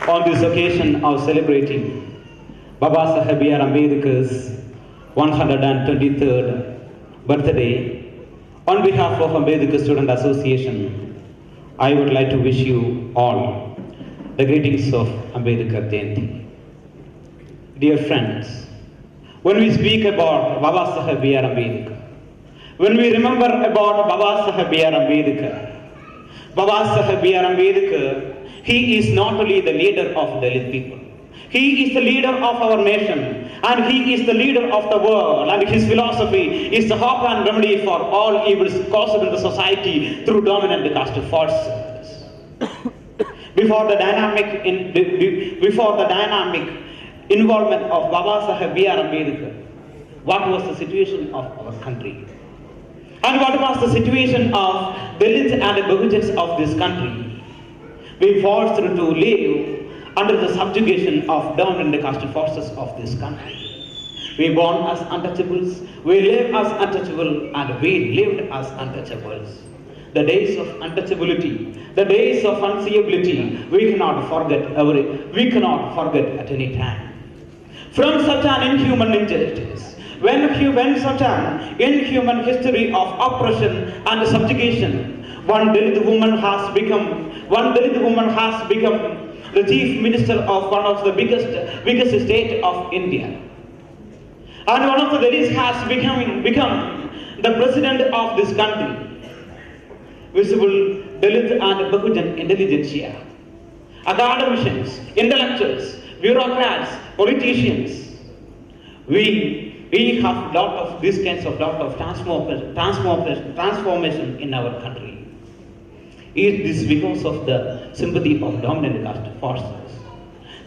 on this occasion of celebrating Baba Saheb B.R. Ambedkar's 123rd birthday, on behalf of Ambedkar Students Association, I would like to wish you all the greetings of Ambedkar Jayanthi. Dear friends, when we speak about Baba Saheb B.R. Ambedkar, when we remember about Baba Saheb B.R. Ambedkar, Baba Saheb B.R. Ambedkar, he is not only the leader of Dalit people, he is the leader of our nation, and he is the leader of the world, and his philosophy is the hope and remedy for all evils caused in the society through dominant caste forces. Before the dynamic involvement of Baba Saheb B.R. Ambedkar, what was the situation of our country? And what was the situation of Dalits and Bahujans of this country? We forced to live under the subjugation of dominant caste forces of this country. We born as untouchables, we live as untouchable, and we lived as untouchables. The days of untouchability, the days of unseeability, we cannot forget at any time. From such an inhuman injustice, when such an inhuman history of oppression and subjugation, one Dalit woman has become the chief minister of one of the biggest state of India. And one of the Dalits has become the president of this country. Visible Dalit and Bahujan intelligentsia, academicians, intellectuals, bureaucrats, politicians. We have lot of these kinds of transformation in our country. It is because of the sympathy of dominant caste forces.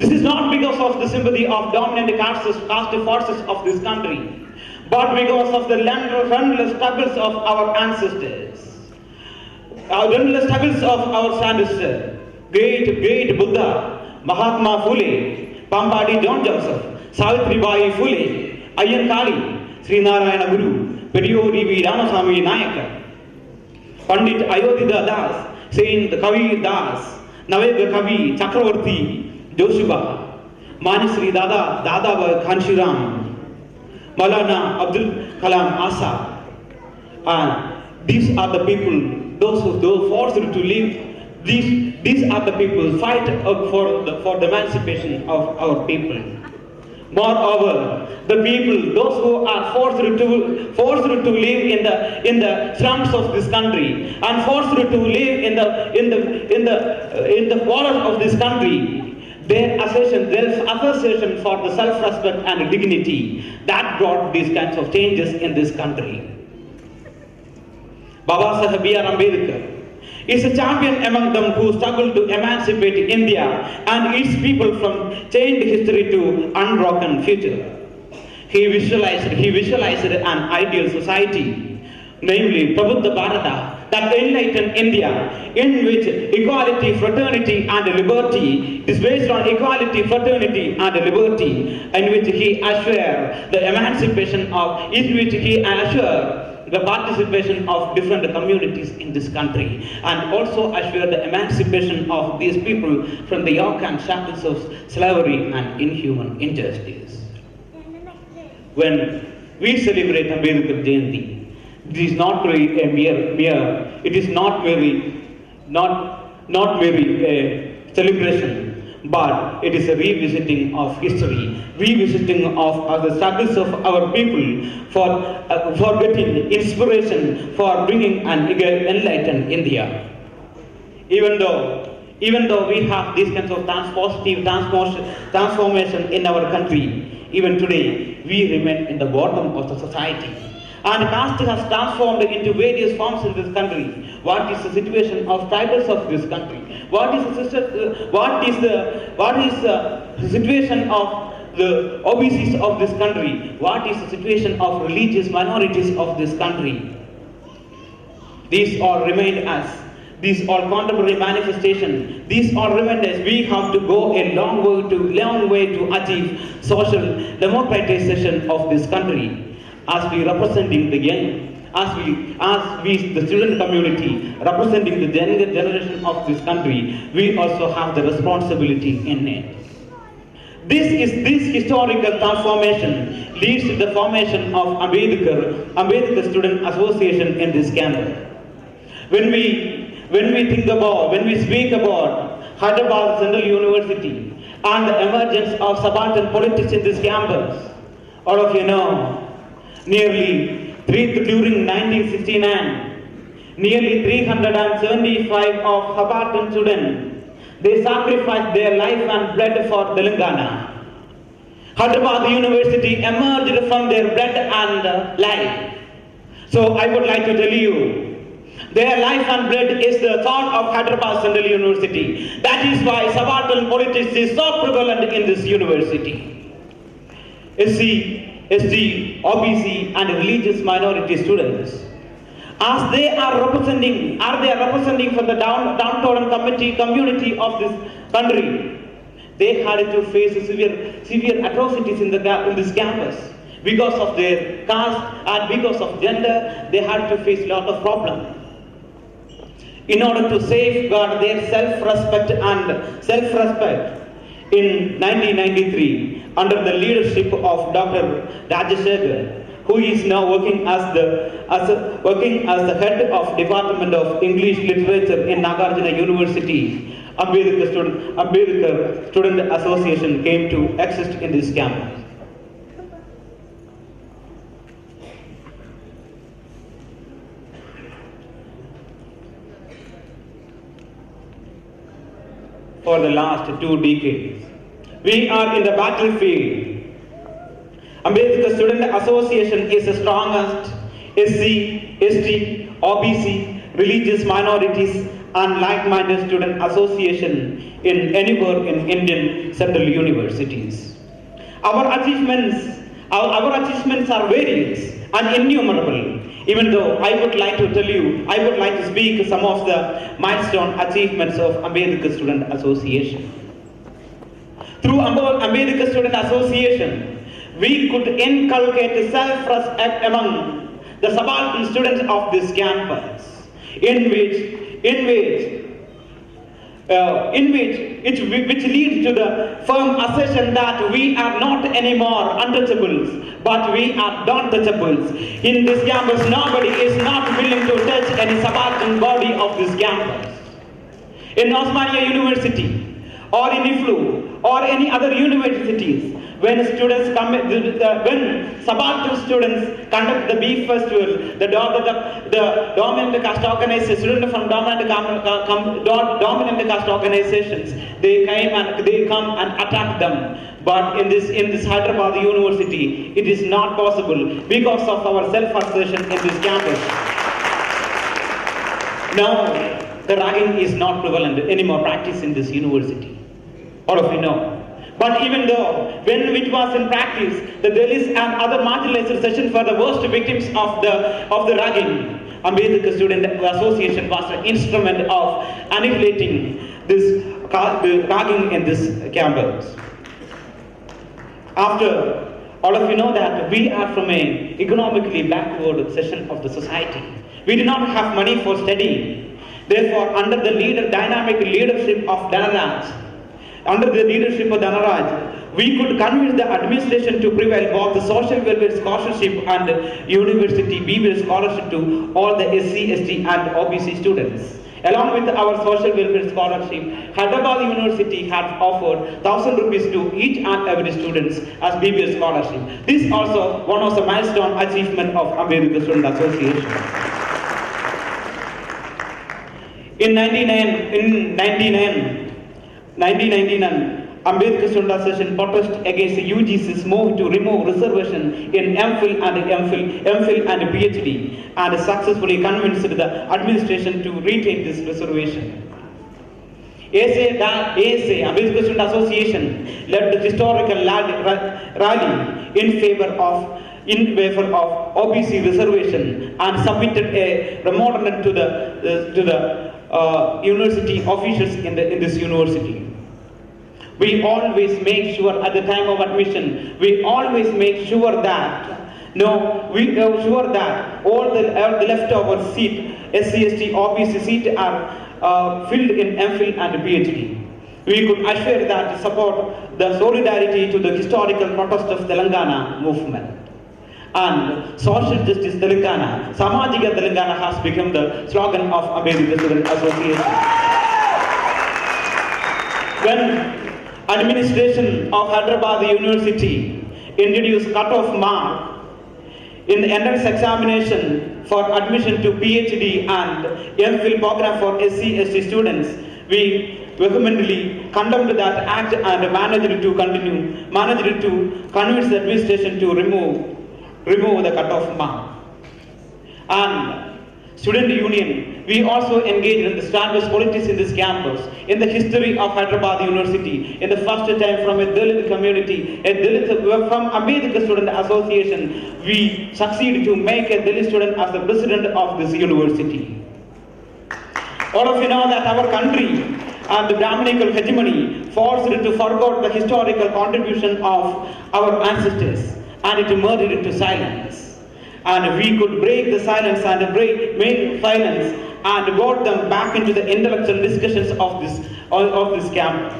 This is not because of the sympathy of dominant caste forces of this country, but because of the relentless struggles of our ancestors. Our relentless struggles of our ancestors. Great Buddha, Mahatma Phule, Pambadi John Joseph, Savitribai Phule, Ayyan Kali, Sri Narayana Guru, Periyori V. Ramasamy Nayaka, Pandit Ayodhya Das, Saint Kavi Das, Navega Kavi, Chakravarti, Joshuba, Manisri Dada Kanshiram, Maulana Abdul Kalam Azad. And these are the people, those forced to live. These are the people fight for the emancipation of our people. Moreover, the people, those who are forced to live in the slums of this country and forced to live in the borders of this country, their association for the self-respect and dignity that brought these kinds of changes in this country. Baba Saheb B.R. Ambedkar is a champion among them who struggled to emancipate India and its people from chained history to unbroken future. He visualized an ideal society, namely Prabuddha Bharata, that enlightened India, in which equality, fraternity and liberty is based on equality, fraternity and liberty, in which he assured the emancipation of, in which he assured the participation of different communities in this country, and also assure the emancipation of these people from the yoke and shackles of slavery and inhuman injustice. When we celebrate Ambedkar Jayanthi, it is not really it is not merely a celebration, but it is a revisiting of history, revisiting of the struggles of our people for getting inspiration for bringing an enlightened India. Even though we have these kinds of positive transformation in our country, even today we remain in the bottom of the society. And caste has transformed into various forms in this country. What is the situation of tribals of this country? What is the situation of the OBCs of this country? What is the situation of religious minorities of this country? These all remain as these all contemporary manifestations. These all remain as we have to go a long way to achieve social democratization of this country. As we representing the young, the student community, representing the younger generation of this country, we also have the responsibility in it. This historical transformation leads to the formation of Ambedkar Student Association in this campus. When we speak about Hyderabad Central University and the emergence of subaltern politics in this campus, all of you know, during 1969, nearly 375 of subaltern students, they sacrificed their life and blood for Telangana. Hyderabad University emerged from their blood and life. So I would like to tell you, their life and blood is the thought of Hyderabad Central University. That is why subaltern politics is so prevalent in this university. SC, ST, OBC and religious minority students, as they are representing for the downtrodden community of this country, they had to face severe atrocities in this campus. Because of their caste and because of gender, they had to face a lot of problems. In order to safeguard their self-respect, in 1993, under the leadership of Dr. Rajasekhar, who is now working as the head of Department of English Literature in Nagarjuna University, Ambedkar Student Association came to exist in this campus. For the last 2 decades, we are in the battlefield. Ambedkar Student Association is the strongest SC, ST, OBC, religious minorities and like-minded student association anywhere in Indian central universities. Our achievements are various and innumerable. Even though I would like to speak some of the milestone achievements of Ambedkar Student Association. Through Ambedkar Student Association, we could inculcate self-respect among the subaltern students of this campus, which leads to the firm assertion that we are not anymore untouchables, but we are non-touchables. In this campus, nobody is not willing to touch any subaltern body of this campus. In Osmania University, or in IFLU, or any other universities, when subaltern students conduct the beef festival, the dominant caste organizations, students from dominant caste organizations, they come and attack them. But in this Hyderabad University, it is not possible because of our self-assertion in this campus. Now, the ragging is not prevalent anymore practice in this university. All of you know. But even though, when it was in practice, the Dalits and other marginalized sections were the worst victims of the ragging, Ambedkar Student Association was an instrument of annihilating the ragging in this campus. After, all of you know that we are from an economically backward section of the society. We do not have money for studying. Therefore, under the dynamic leadership of Dhanaraj, we could convince the administration to prevail both the social welfare scholarship and university BBA scholarship to all the SC, ST and OBC students. Along with our social welfare scholarship, Hyderabad University has offered 1,000 rupees to each and every student as BBA scholarship. This is also one of the milestone achievement of Ambedkar Student Association. In 1999, Ambedkar Student Association protested against the UGC's move to remove reservation in MPhil and PhD and successfully convinced the administration to retake this reservation. Ambedkar Student Association led the historical rally in favor of OBC reservation and submitted a memorandum to the university officials in this university. We always make sure at the time of admission, we always make sure that No, we are sure that all the leftover seat, SC/ST, OBC seat are filled in MPhil and PhD. We could assure that support the solidarity to the historical protest of Telangana movement. And social justice Telangana, Samajika Telangana has become the slogan of Ambedkar Students Association. When administration of Hyderabad University introduced cut-off mark in the entrance examination for admission to PhD and MPhil program for SC/ST students, we vehemently condemned that act and managed to convince the administration to remove the cut-off mark. And student union, we also engaged in the established politics in this campus. In the history of Hyderabad University, in the first time from a Dalit community, from Ambedkar Students Association, we succeeded to make a Dalit student as the president of this university. All of you know that our country and the Brahminical hegemony forced it to forget the historical contribution of our ancestors and it merged into silence. And we could break the silence and make silence and brought them back into the intellectual discussions of this campus.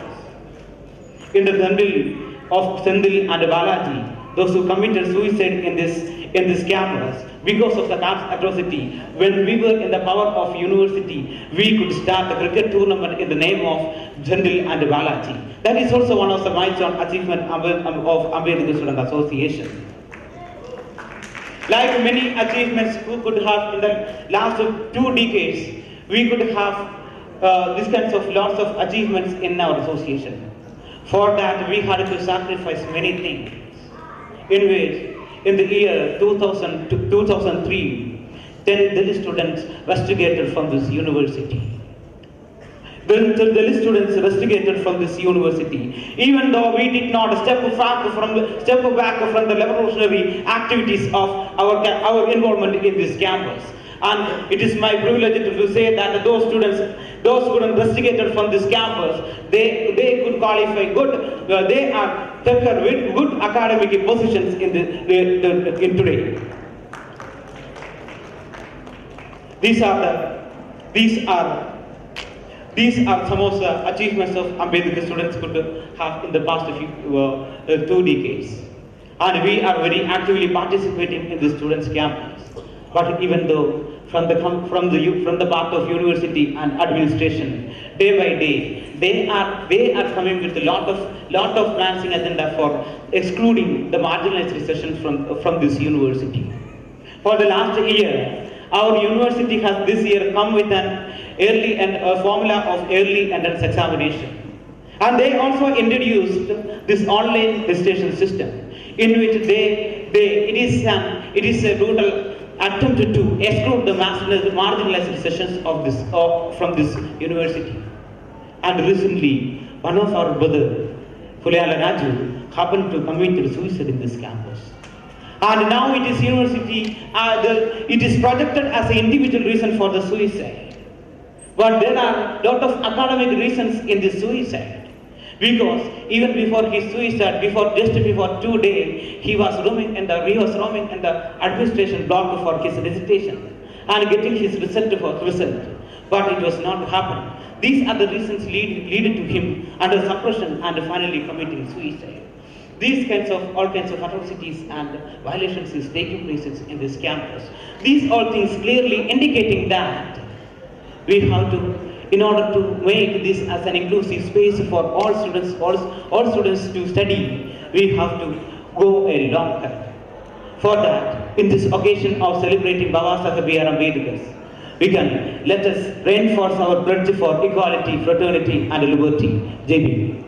In the Sendil of Sendil and Balaji, those who committed suicide in this campus because of the campus atrocity, when we were in the power of university, we could start a cricket tournament in the name of Sendil and Balaji. That is also one of the milestone achievements of Ambedkar Students Association. Like many achievements we could have in the last 2 decades, we could have these kinds of lots of achievements in our association. For that, we had to sacrifice many things. In which, in the year 2000 to 2003, 10 Dalit students rusticated from this university. Then the Dalit students rusticated from this university, even though we did not step back from the revolutionary activities of our involvement in this campus. And it is my privilege to say that those students rusticated from this campus, they could qualify good. They are taken with good academic positions in today. These are some of the achievements of Ambedkar students could have in the past 2 decades. And we are very actively participating in the students' campus. But even though from the part of university and administration, day by day, they are coming with a lot of planning agenda for excluding the marginalized sessions from this university. For the last year, our university has this year come with an early and a formula of early entrance examination, and they also introduced this online registration system, in which it is a brutal attempt to exclude the marginalized sessions from this university. And recently, one of our brother, Fulayala Raju, happened to commit suicide in this campus. And now it is university, it is projected as an individual reason for the suicide. But there are a lot of academic reasons in this suicide. Because even before his suicide, just before 2 days, he was roaming in the administration block for his recitation and getting his result. But it was not happened. These are the reasons leading to him under suppression and finally committing suicide. All kinds of atrocities and violations is taking place in this campus. These all things clearly indicating that we have to, in order to make this as an inclusive space for all students to study, we have to go a long cut. For that, in this occasion of celebrating Baba Saheb B.R. Ambedkar, let us reinforce our pledge for equality, fraternity and liberty. Jai Bhim.